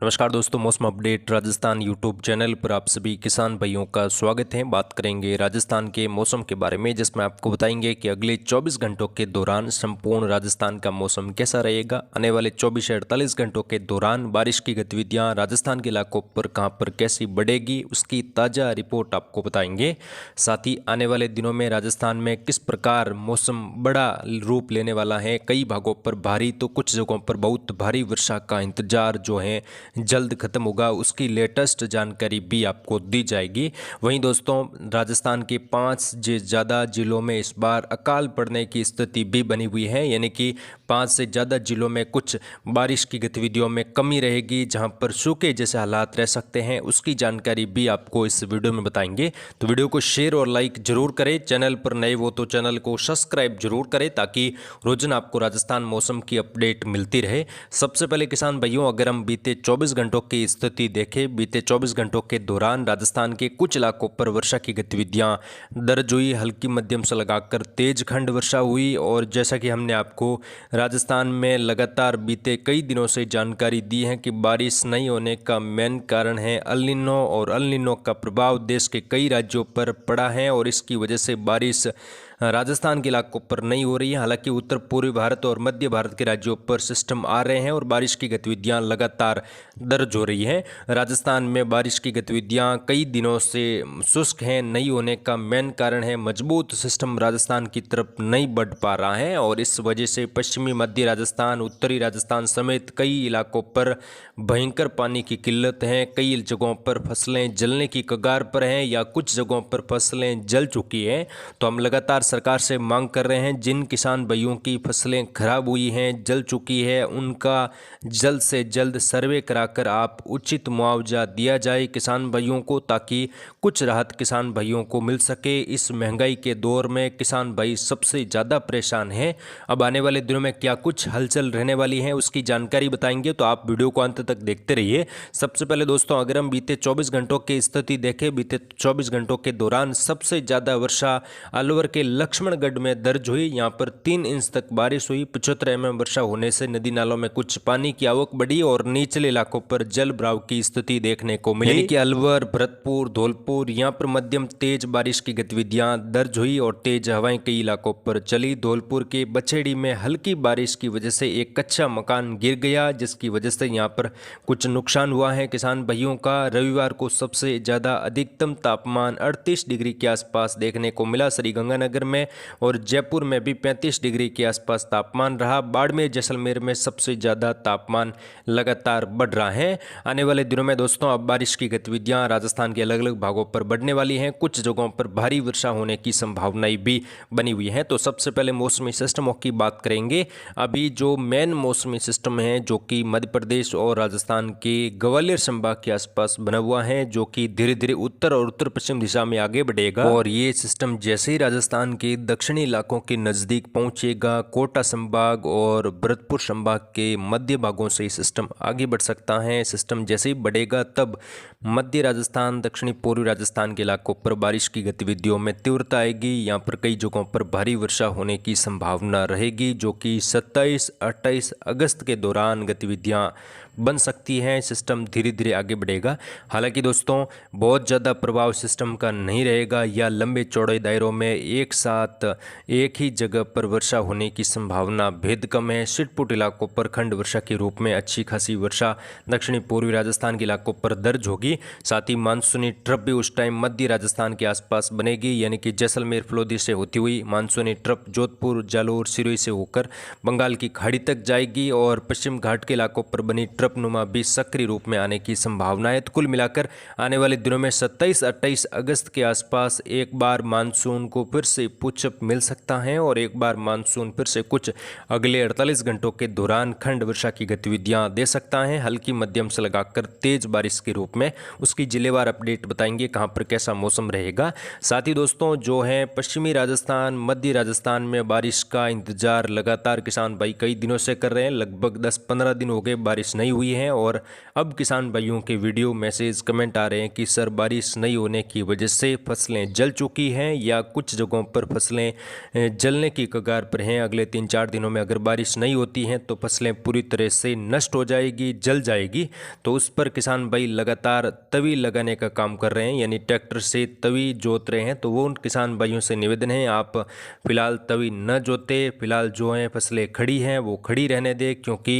नमस्कार दोस्तों, मौसम अपडेट राजस्थान यूट्यूब चैनल पर आप सभी किसान भाइयों का स्वागत है। बात करेंगे राजस्थान के मौसम के बारे में, जिसमें आपको बताएंगे कि अगले 24 घंटों के दौरान संपूर्ण राजस्थान का मौसम कैसा रहेगा। आने वाले 24 से 48 घंटों के दौरान बारिश की गतिविधियां राजस्थान के इलाकों पर कहां पर कैसी बढ़ेगी, उसकी ताज़ा रिपोर्ट आपको बताएंगे। साथ ही आने वाले दिनों में राजस्थान में किस प्रकार मौसम बड़ा रूप लेने वाला है। कई भागों पर भारी तो कुछ जगहों पर बहुत भारी वर्षा का इंतजार जो है जल्द खत्म होगा, उसकी लेटेस्ट जानकारी भी आपको दी जाएगी। वहीं दोस्तों, राजस्थान के 5 से ज़्यादा जिलों में इस बार अकाल पड़ने की स्थिति भी बनी हुई है, यानी कि 5 से ज़्यादा जिलों में कुछ बारिश की गतिविधियों में कमी रहेगी, जहां पर सूखे जैसे हालात रह सकते हैं। उसकी जानकारी भी आपको इस वीडियो में बताएंगे। तो वीडियो को शेयर और लाइक जरूर करें। चैनल पर नए हो तो चैनल को सब्सक्राइब जरूर करें, ताकि रोजाना आपको राजस्थान मौसम की अपडेट मिलती रहे। सबसे पहले किसान भाइयों, अगर हम बीते 24 घंटों की स्थिति देखें, बीते 24 घंटों के दौरान राजस्थान के कुछ इलाकों पर वर्षा की गतिविधियां दर्ज हुई। हल्की मध्यम से लगाकर तेज खंड वर्षा हुई। और जैसा कि हमने आपको राजस्थान में लगातार बीते कई दिनों से जानकारी दी है कि बारिश नहीं होने का मेन कारण है अल नीनो, और अल नीनो का प्रभाव देश के कई राज्यों पर पड़ा है और इसकी वजह से बारिश राजस्थान के इलाकों पर नहीं हो रही है। हालांकि उत्तर पूर्वी भारत और मध्य भारत के राज्यों पर सिस्टम आ रहे हैं और बारिश की गतिविधियां लगातार दर्ज हो रही हैं। राजस्थान में बारिश की गतिविधियां कई दिनों से शुष्क हैं। नहीं होने का मेन कारण है मजबूत सिस्टम राजस्थान की तरफ नहीं बढ़ पा रहा है, और इस वजह से पश्चिमी मध्य राजस्थान, उत्तरी राजस्थान समेत कई इलाकों पर भयंकर पानी की किल्लत है। कई जगहों पर फसलें जलने की कगार पर हैं या कुछ जगहों पर फसलें जल चुकी हैं। तो हम लगातार सरकार से मांग कर रहे हैं, जिन किसान भाइयों की फसलें खराब हुई हैं, जल चुकी है, उनका जल्द से जल्द सर्वे कराकर आप उचित मुआवजा दिया जाए किसान भाइयों को, ताकि कुछ राहत किसान भाइयों को मिल सके। इस महंगाई के दौर में किसान भाई सबसे ज़्यादा परेशान हैं। अब आने वाले दिनों में क्या कुछ हलचल रहने वाली है, उसकी जानकारी बताएंगे, तो आप वीडियो को अंत तक देखते रहिए। सबसे पहले दोस्तों, अगर हम बीते 24 घंटों की स्थिति देखें, बीते 24 घंटों के दौरान सबसे ज़्यादा वर्षा अलवर के लक्ष्मणगढ़ में दर्ज हुई। यहां पर 3 इंच तक बारिश हुई। 75 mm वर्षा होने से नदी नालों में कुछ पानी की आवक बढ़ी और निचले इलाकों पर जल भराव की स्थिति देखने को मिली, यानी कि अलवर, भरतपुर, धौलपुर, यहां पर मध्यम तेज बारिश की गतिविधियां दर्ज हुई और तेज हवाएं कई इलाकों पर चली। धौलपुर के बछेड़ी में हल्की बारिश की वजह से एक कच्चा मकान गिर गया, जिसकी वजह से यहां पर कुछ नुकसान हुआ है किसान भाइयों का। रविवार को सबसे ज्यादा अधिकतम तापमान 38 डिग्री के आसपास देखने को मिला श्रीगंगानगर में, और जयपुर में भी 35 डिग्री के आसपास तापमान रहा। बाड़मेर, जैसलमेर में सबसे ज़्यादा तापमान लगातार बढ़ रहा है। आने वाले दिनों में दोस्तों, अब बारिश की गतिविधियां राजस्थान के अलग अलग भागों पर बढ़ने वाली हैं। कुछ जगहों पर भारी वर्षा होने की संभावनाएं भी बनी हुई हैं। तो सबसे पहले मौसमी सिस्टमों की बात करेंगे। अभी जो मेन मौसमी सिस्टम है, जो कि मध्य प्रदेश और राजस्थान के ग्वालियर संभाग के आसपास बना हुआ है, जो कि धीरे धीरे उत्तर और उत्तर पश्चिम दिशा में आगे बढ़ेगा, और ये सिस्टम जैसे ही राजस्थान के दक्षिणी इलाकों के नज़दीक पहुंचेगा, कोटा संभाग और भरतपुर संभाग के मध्य भागों से सिस्टम आगे बढ़ सकता है। सिस्टम जैसे ही बढ़ेगा, तब मध्य राजस्थान, दक्षिणी पूर्वी राजस्थान के इलाकों पर बारिश की गतिविधियों में तीव्रता आएगी। यहाँ पर कई जगहों पर भारी वर्षा होने की संभावना रहेगी, जो कि 27-28 अगस्त के दौरान गतिविधियाँ बन सकती हैं। सिस्टम धीरे धीरे आगे बढ़ेगा। हालांकि दोस्तों, बहुत ज़्यादा प्रभाव सिस्टम का नहीं रहेगा, या लंबे चौड़े दायरों में एक साथ एक ही जगह पर वर्षा होने की संभावना भेद कम है। छिटपुट इलाकों पर खंड वर्षा के रूप में अच्छी खासी वर्षा दक्षिणी पूर्वी राजस्थान के इलाकों पर दर्ज होगी। साथ ही मानसूनी ट्रफ भी उस टाइम मध्य राजस्थान के आसपास बनेगी, यानी कि जैसलमेर, फलोदी से होती हुई मानसूनी ट्रफ जोधपुर, जालोर, सिरोही से होकर बंगाल की खाड़ी तक जाएगी, और पश्चिम घाट के इलाकों पर बनी ट्रफ नुमा भी सक्रिय रूप में आने की संभावना है। तो कुल मिलाकर आने वाले दिनों में 27-28 अगस्त के आसपास एक बार मानसून को फिर से पुशअप मिल सकता है, और एक बार मानसून फिर से कुछ अगले 48 घंटों के दौरान खंड वर्षा की गतिविधियां दे सकता है, हल्की मध्यम से लगाकर तेज बारिश के रूप में। उसकी जिलेवार अपडेट बताएंगे कहां पर कैसा मौसम रहेगा। साथ ही दोस्तों, जो है पश्चिमी राजस्थान, मध्य राजस्थान में बारिश का इंतजार लगातार किसान भाई कई दिनों से कर रहे हैं। लगभग 10-15 दिन हो गए बारिश नहीं हुई है और अब किसान भाइयों के वीडियो मैसेज कमेंट आ रहे हैं कि सर बारिश नहीं होने की वजह से फसलें जल चुकी हैं या कुछ जगहों पर फसलें जलने की कगार पर हैं। अगले 3-4 दिनों में अगर बारिश नहीं होती हैं तो फसलें पूरी तरह से नष्ट हो जाएगी, जल जाएगी। तो उस पर किसान भाई लगातार तवी लगाने का काम कर रहे हैं, यानी ट्रैक्टर से तवी जोत रहे हैं। तो वो उन किसान भाइयों से निवेदन है, आप फिलहाल तवी न जोते, फिलहाल जो है फसलें खड़ी हैं वो खड़ी रहने दें, क्योंकि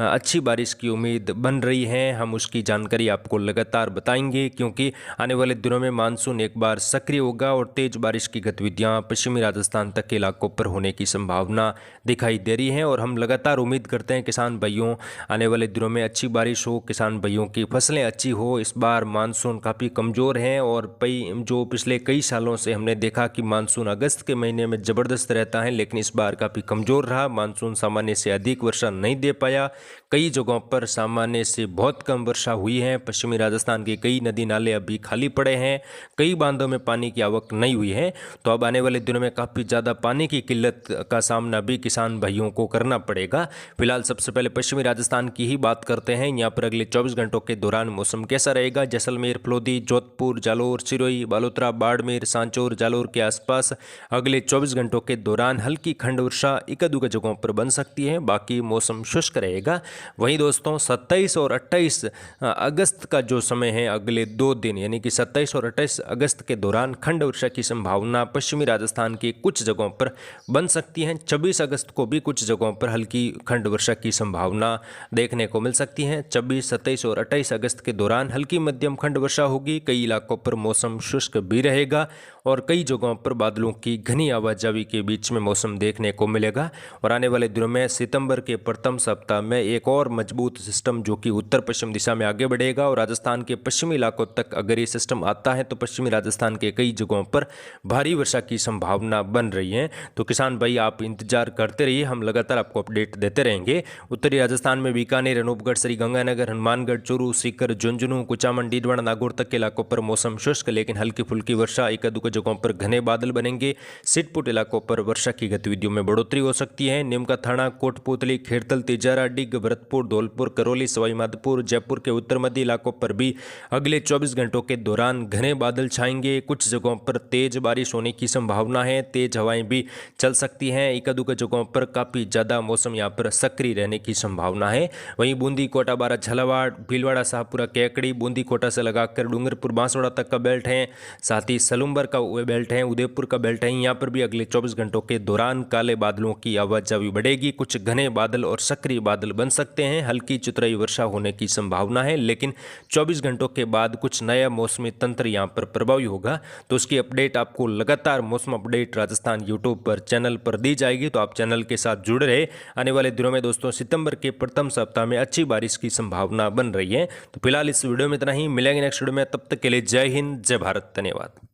अच्छी बारिश की उम्मीद बन रही है। हम उसकी जानकारी आपको लगातार बताएंगे, क्योंकि आने वाले दिनों में मानसून एक बार सक्रिय होगा और तेज बारिश की गतिविधियां पश्चिमी राजस्थान तक के इलाकों पर होने की संभावना दिखाई दे रही है। और हम लगातार उम्मीद करते हैं किसान भाइयों आने वाले दिनों में अच्छी बारिश हो, किसान भाइयों की फसलें अच्छी हो। इस बार मानसून काफ़ी कमज़ोर है और जो पिछले कई सालों से हमने देखा कि मानसून अगस्त के महीने में ज़बरदस्त रहता है, लेकिन इस बार काफ़ी कमज़ोर रहा। मानसून सामान्य से अधिक वर्षा नहीं दे पाया, कई जगहों पर सामान्य से बहुत कम वर्षा हुई है। पश्चिमी राजस्थान के कई नदी नाले अभी खाली पड़े हैं, कई बांधों में पानी की आवक नहीं हुई है। तो अब आने वाले दिनों में काफ़ी ज़्यादा पानी की किल्लत का सामना भी किसान भाइयों को करना पड़ेगा। फिलहाल सबसे पहले पश्चिमी राजस्थान की ही बात करते हैं। यहाँ पर अगले 24 घंटों के दौरान मौसम कैसा रहेगा। जैसलमेर, फलोदी, जोधपुर, जालोर, सिरोही, बालोतरा, बाड़मेर, सांचौर, जालोर के आसपास अगले 24 घंटों के दौरान हल्की खंड वर्षा एक-दो जगहों पर बन सकती है, बाकी मौसम शुष्क रहेगा। वहीं दोस्तों 27 और 28 अगस्त का जो समय है, अगले 2 दिन यानी कि 27 और 28 अगस्त के दौरान खंड वर्षा की संभावना पश्चिमी राजस्थान के कुछ जगहों पर बन सकती है। 26 अगस्त को भी कुछ जगहों पर हल्की खंड वर्षा की संभावना देखने को मिल सकती है। 26, 27 और 28 अगस्त के दौरान हल्की मध्यम खंड वर्षा होगी। कई इलाकों पर मौसम शुष्क भी रहेगा और कई जगहों पर बादलों की घनी आवाजाही के बीच में मौसम देखने को मिलेगा। और आने वाले दिनों में सितंबर के प्रथम सप्ताह में एक और मजबूत सिस्टम जो कि उत्तर पश्चिम दिशा में आगे बढ़ेगा और राजस्थान के पश्चिमी इलाकों तक अगर ये सिस्टम आता है तो पश्चिमी राजस्थान के कई जगहों पर भारी वर्षा की संभावना बन रही है। तो किसान भाई आप इंतजार करते रहिए, हम लगातार आपको अपडेट देते रहेंगे। उत्तरी राजस्थान में बीकानेर, अनूपगढ़, श्रीगंगानगर, हनुमानगढ़, चूरू, सीकर, झुंझुनू, कुचामन, डीडवाना, नागौर तक के इलाकों पर मौसम शुष्क लेकिन हल्की फुल्की वर्षा, एक-दो जगहों पर घने बादल बनेंगे। सिटपुट इलाकों पर वर्षा की गतिविधियों में बढ़ोतरी हो सकती है। नीमका थाना, कोटपुतली, खेड़तल, तिजारा, डिग, भरतपुर, धौलपुर, करौली, सवाई माधोपुर, जयपुर के उत्तर मध्य इलाकों पर भी अगले 24 घंटों के दौरान घने बादल छाएंगे। कुछ जगहों पर तेज बारिश होने की संभावना है, तेज हवाएं भी चल सकती हैं। एक-दो जगहों पर काफ़ी ज़्यादा मौसम यहाँ पर सक्रिय रहने की संभावना है। वहीं बूंदी, कोटा, बारा, झालावाड़, भीलवाड़ा, शाहपुरा, कैकड़ी, बूंदी, कोटा से लगाकर डूंगरपुर, बांसवाड़ा तक का बेल्ट है, साथ ही सलुम्बर का बेल्ट है, उदयपुर का बेल्ट है। यहाँ पर भी अगले 24 घंटों के दौरान काले बादलों की आवाजाही बढ़ेगी। कुछ घने बादल और सक्रिय बादल बन सकते हैं। हल्की चुतराई वर्षा होने की संभावना है, लेकिन 24 घंटों के बाद कुछ नया मौसमी तंत्र यहाँ पर प्रभावी होगा। तो उसकी अपडेट आपको लगातार मौसम अपडेट राजस्थान यूट्यूब पर चैनल पर दी जाएगी, तो आप चैनल के साथ जुड़े रहे। आने वाले दिनों में दोस्तों सितंबर के प्रथम सप्ताह में अच्छी बारिश की संभावना बन रही है। तो फिलहाल इस वीडियो में इतना ही, मिलेंगे नेक्स्ट वीडियो में, तब तक के लिए जय हिंद, जय भारत, धन्यवाद।